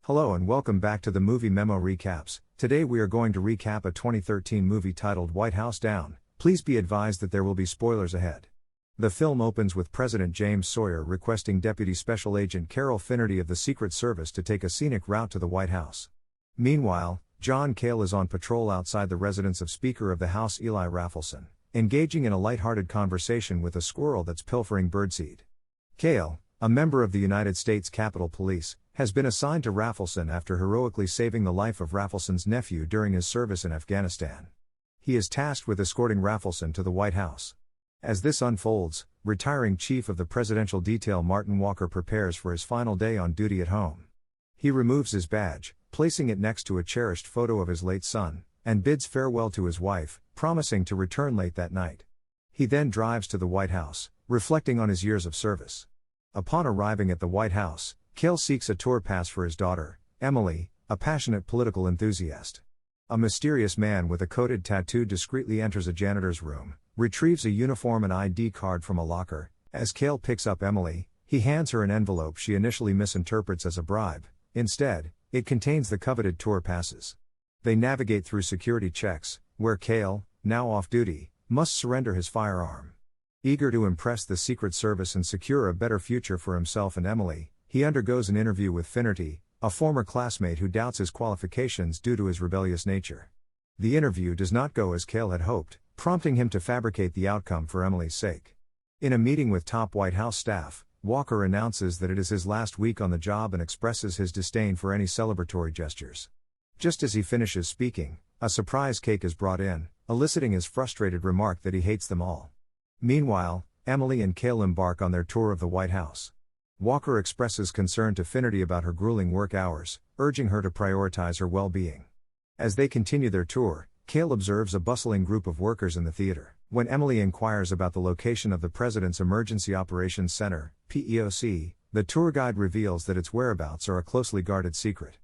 Hello and welcome back to the Movie Memo Recaps. Today we are going to recap a 2013 movie titled White House Down. Please be advised that there will be spoilers ahead. The film opens with President James Sawyer requesting Deputy Special Agent Carol Finnerty of the Secret Service to take a scenic route to the White House. Meanwhile, John Cale is on patrol outside the residence of Speaker of the House Eli Raffleson, engaging in a light-hearted conversation with a squirrel that's pilfering birdseed. Cale, a member of the United States Capitol Police, has been assigned to Raffleson after heroically saving the life of Raffleson's nephew during his service in Afghanistan. He is tasked with escorting Raffleson to the White House. As this unfolds, retiring Chief of the Presidential Detail Martin Walker prepares for his final day on duty at home. He removes his badge, placing it next to a cherished photo of his late son, and bids farewell to his wife, promising to return late that night. He then drives to the White House, reflecting on his years of service. Upon arriving at the White House, Cale seeks a tour pass for his daughter, Emily, a passionate political enthusiast. A mysterious man with a coded tattoo discreetly enters a janitor's room, retrieves a uniform and ID card from a locker. As Cale picks up Emily, he hands her an envelope she initially misinterprets as a bribe. Instead, it contains the coveted tour passes. They navigate through security checks, where Cale, now off duty, must surrender his firearm. Eager to impress the Secret Service and secure a better future for himself and Emily, he undergoes an interview with Finnerty, a former classmate who doubts his qualifications due to his rebellious nature. The interview does not go as Cale had hoped, prompting him to fabricate the outcome for Emily's sake. In a meeting with top White House staff, Walker announces that it is his last week on the job and expresses his disdain for any celebratory gestures. Just as he finishes speaking, a surprise cake is brought in, eliciting his frustrated remark that he hates them all. Meanwhile, Emily and Cale embark on their tour of the White House. Walker expresses concern to Finnerty about her grueling work hours, urging her to prioritize her well-being. As they continue their tour, Cale observes a bustling group of workers in the theater. When Emily inquires about the location of the President's Emergency Operations Center, PEOC, the tour guide reveals that its whereabouts are a closely guarded secret.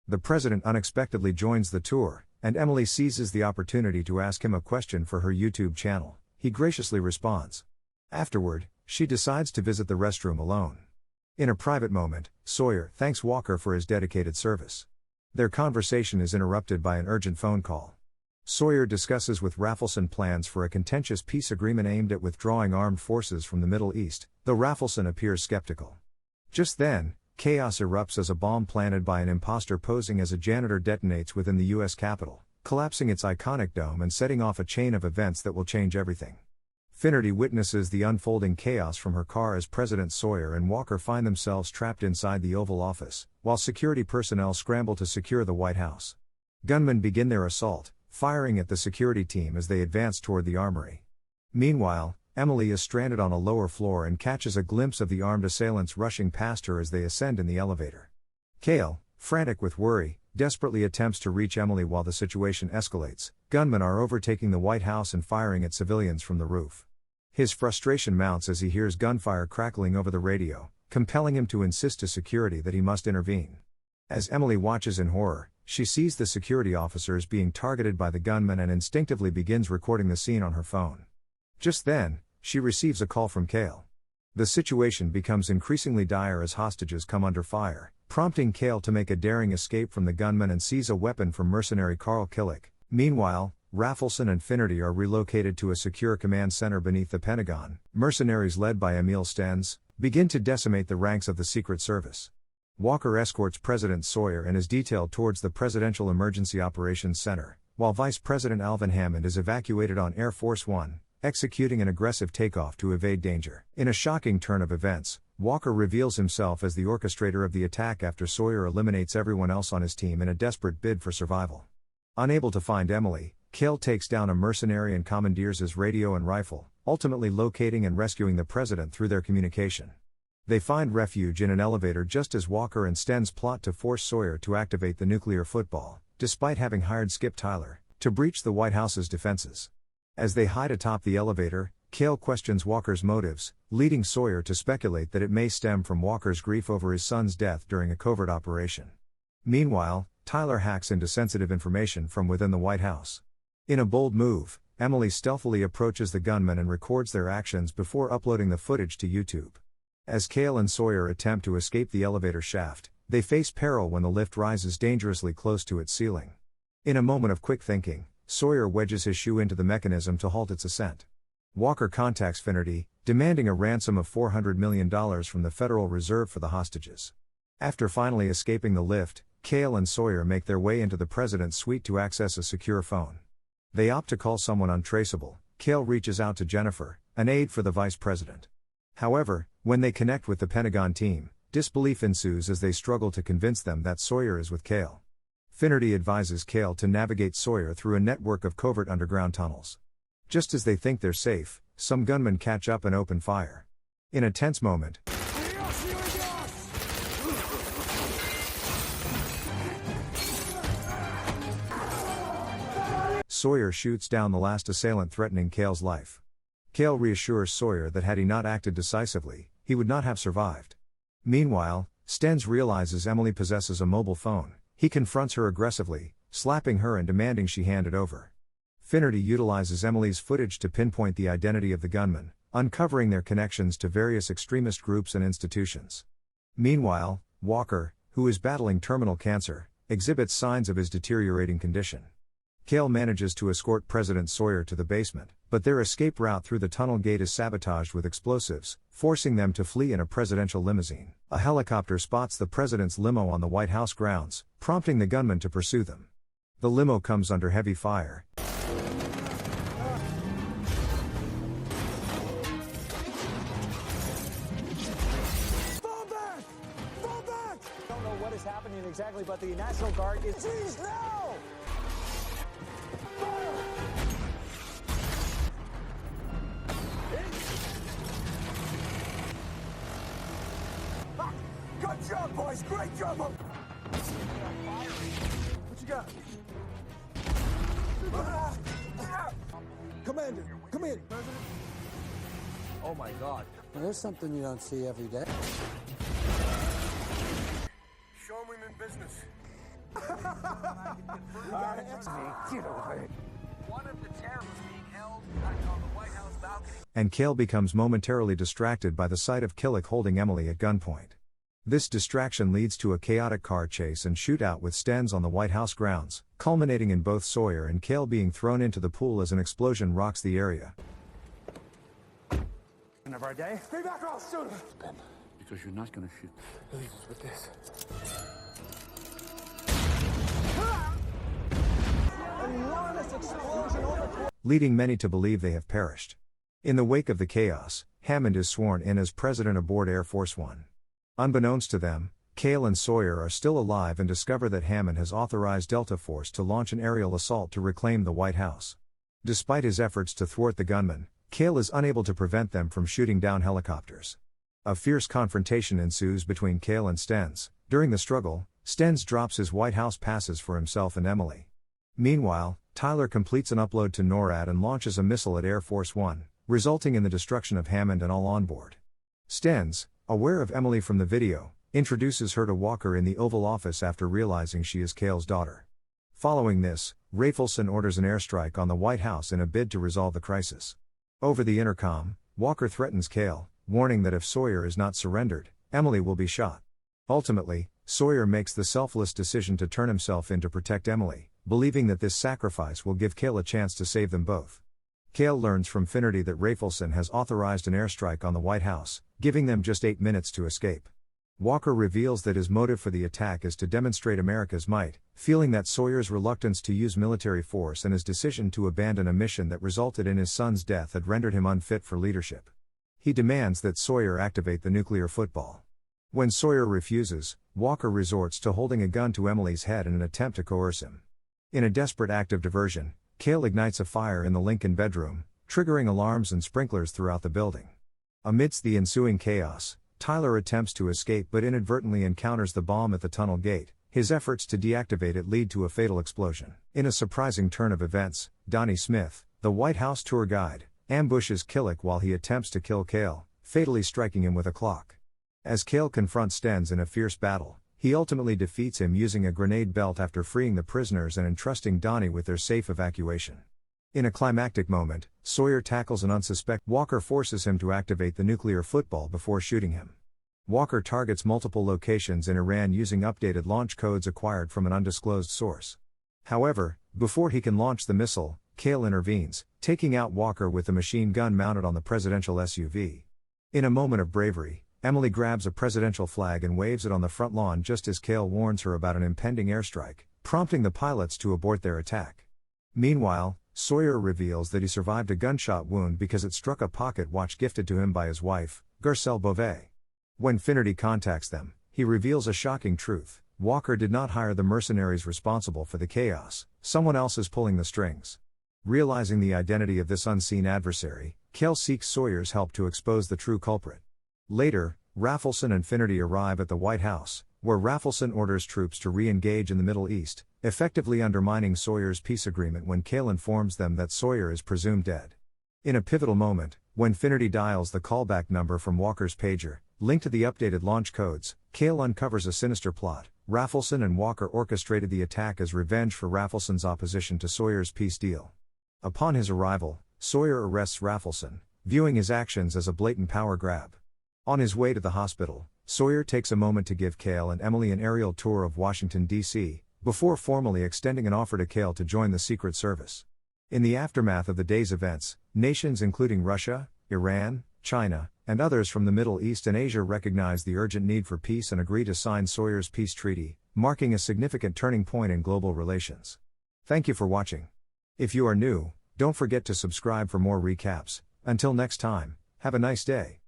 The President unexpectedly joins the tour, and Emily seizes the opportunity to ask him a question for her YouTube channel. He graciously responds. Afterward, she decides to visit the restroom alone. In a private moment, Sawyer thanks Walker for his dedicated service. Their conversation is interrupted by an urgent phone call. Sawyer discusses with Raffleson plans for a contentious peace agreement aimed at withdrawing armed forces from the Middle East, though Raffleson appears skeptical. Just then, chaos erupts as a bomb planted by an imposter posing as a janitor detonates within the U.S. Capitol, collapsing its iconic dome and setting off a chain of events that will change everything. Finnerty witnesses the unfolding chaos from her car as President Sawyer and Walker find themselves trapped inside the Oval Office, while security personnel scramble to secure the White House. Gunmen begin their assault, firing at the security team as they advance toward the armory. Meanwhile, Emily is stranded on a lower floor and catches a glimpse of the armed assailants rushing past her as they ascend in the elevator. Cale, frantic with worry, desperately attempts to reach Emily while the situation escalates. Gunmen are overtaking the White House and firing at civilians from the roof. His frustration mounts as he hears gunfire crackling over the radio, compelling him to insist to security that he must intervene. As Emily watches in horror, she sees the security officers being targeted by the gunmen and instinctively begins recording the scene on her phone. Just then, she receives a call from Cale. The situation becomes increasingly dire as hostages come under fire, prompting Cale to make a daring escape from the gunmen and seize a weapon from mercenary Carl Killick. Meanwhile, Raffleson and Finnerty are relocated to a secure command center beneath the Pentagon. Mercenaries led by Emil Stenz begin to decimate the ranks of the Secret Service. Walker escorts President Sawyer and is detailed towards the Presidential Emergency Operations Center, while Vice President Alvin Hammond is evacuated on Air Force One, executing an aggressive takeoff to evade danger. In a shocking turn of events, Walker reveals himself as the orchestrator of the attack after Sawyer eliminates everyone else on his team in a desperate bid for survival. Unable to find Emily, Cale takes down a mercenary and commandeers his radio and rifle, ultimately locating and rescuing the president through their communication. They find refuge in an elevator just as Walker and Stenz plot to force Sawyer to activate the nuclear football, despite having hired Skip Tyler to breach the White House's defenses. As they hide atop the elevator, Cale questions Walker's motives, leading Sawyer to speculate that it may stem from Walker's grief over his son's death during a covert operation. Meanwhile, Tyler hacks into sensitive information from within the White House. In a bold move, Emily stealthily approaches the gunmen and records their actions before uploading the footage to YouTube. As Cale and Sawyer attempt to escape the elevator shaft, they face peril when the lift rises dangerously close to its ceiling. In a moment of quick thinking, Sawyer wedges his shoe into the mechanism to halt its ascent. Walker contacts Finnerty, demanding a ransom of $400 million from the Federal Reserve for the hostages. After finally escaping the lift, Cale and Sawyer make their way into the president's suite to access a secure phone. They opt to call someone untraceable. Cale reaches out to Jennifer, an aide for the vice president. However, when they connect with the Pentagon team, disbelief ensues as they struggle to convince them that Sawyer is with Cale. Finnerty advises Cale to navigate Sawyer through a network of covert underground tunnels. Just as they think they're safe, some gunmen catch up and open fire. In a tense moment, Sawyer shoots down the last assailant, threatening Cale's life. Cale reassures Sawyer that had he not acted decisively, he would not have survived. Meanwhile, Stenz realizes Emily possesses a mobile phone. He confronts her aggressively, slapping her and demanding she hand it over. Finnerty utilizes Emily's footage to pinpoint the identity of the gunman, uncovering their connections to various extremist groups and institutions. Meanwhile, Walker, who is battling terminal cancer, exhibits signs of his deteriorating condition. Cale manages to escort President Sawyer to the basement, but their escape route through the tunnel gate is sabotaged with explosives, forcing them to flee in a presidential limousine. A helicopter spots the president's limo on the White House grounds, prompting the gunman to pursue them. The limo comes under heavy fire. Fall back! Fall back! I don't know what is happening exactly, but the National Guard is... Jeez, no! Good job, boys! Great job! What you got? Commander, come in. President? Oh my God. Well, there's something you don't see every day. Show him I'm in business. One of the terrorists being held on the White House balcony. And Cale becomes momentarily distracted by the sight of Killick holding Emily at gunpoint. This distraction leads to a chaotic car chase and shootout with Stenz on the White House grounds, culminating in both Sawyer and Cale being thrown into the pool as an explosion rocks the area. End of our day. Stay back or I'll shoot him. Ben, because you're not going to shoot. Leave us with this. Enormous explosion over... Leading many to believe they have perished. In the wake of the chaos, Hammond is sworn in as president aboard Air Force One. Unbeknownst to them, Cale and Sawyer are still alive and discover that Hammond has authorized Delta Force to launch an aerial assault to reclaim the White House. Despite his efforts to thwart the gunman, Cale is unable to prevent them from shooting down helicopters. A fierce confrontation ensues between Cale and Stenz. During the struggle, Stenz drops his White House passes for himself and Emily. Meanwhile, Tyler completes an upload to NORAD and launches a missile at Air Force One, resulting in the destruction of Hammond and all on board. Stenz, aware of Emily from the video, introduces her to Walker in the Oval Office after realizing she is Cale's daughter. Following this, Rafelson orders an airstrike on the White House in a bid to resolve the crisis. Over the intercom, Walker threatens Cale, warning that if Sawyer is not surrendered, Emily will be shot. Ultimately, Sawyer makes the selfless decision to turn himself in to protect Emily, believing that this sacrifice will give Cale a chance to save them both. Cale learns from Finnerty that Rafelson has authorized an airstrike on the White House, giving them just 8 minutes to escape. Walker reveals that his motive for the attack is to demonstrate America's might, feeling that Sawyer's reluctance to use military force and his decision to abandon a mission that resulted in his son's death had rendered him unfit for leadership. He demands that Sawyer activate the nuclear football. When Sawyer refuses, Walker resorts to holding a gun to Emily's head in an attempt to coerce him. In a desperate act of diversion, Cale ignites a fire in the Lincoln bedroom, triggering alarms and sprinklers throughout the building. Amidst the ensuing chaos, Tyler attempts to escape but inadvertently encounters the bomb at the tunnel gate. His efforts to deactivate it lead to a fatal explosion. In a surprising turn of events, Donnie Smith, the White House tour guide, ambushes Killick while he attempts to kill Cale, fatally striking him with a clock. As Cale confronts Stenz in a fierce battle, he ultimately defeats him using a grenade belt after freeing the prisoners and entrusting Donnie with their safe evacuation. In a climactic moment, Sawyer tackles an unsuspecting Walker, forces him to activate the nuclear football before shooting him. Walker targets multiple locations in Iran using updated launch codes acquired from an undisclosed source. However, before he can launch the missile, Cale intervenes, taking out Walker with the machine gun mounted on the presidential SUV. In a moment of bravery, Emily grabs a presidential flag and waves it on the front lawn just as Cale warns her about an impending airstrike, prompting the pilots to abort their attack. Meanwhile, Sawyer reveals that he survived a gunshot wound because it struck a pocket watch gifted to him by his wife, Garcelle Beauvais. When Finnerty contacts them, he reveals a shocking truth: Walker did not hire the mercenaries responsible for the chaos, someone else is pulling the strings. Realizing the identity of this unseen adversary, Cale seeks Sawyer's help to expose the true culprit. Later, Raffleson and Finnerty arrive at the White House, where Raffleson orders troops to re-engage in the Middle East, effectively undermining Sawyer's peace agreement when Cale informs them that Sawyer is presumed dead. In a pivotal moment, when Finnerty dials the callback number from Walker's pager, linked to the updated launch codes, Cale uncovers a sinister plot. Raffleson and Walker orchestrated the attack as revenge for Raffleson's opposition to Sawyer's peace deal. Upon his arrival, Sawyer arrests Raffleson, viewing his actions as a blatant power grab. On his way to the hospital, Sawyer takes a moment to give Cale and Emily an aerial tour of Washington, D.C., before formally extending an offer to Cale to join the Secret Service. In the aftermath of the day's events, nations including Russia, Iran, China, and others from the Middle East and Asia recognize the urgent need for peace and agree to sign Sawyer's peace treaty, marking a significant turning point in global relations. Thank you for watching. If you are new, don't forget to subscribe for more recaps. Until next time, have a nice day.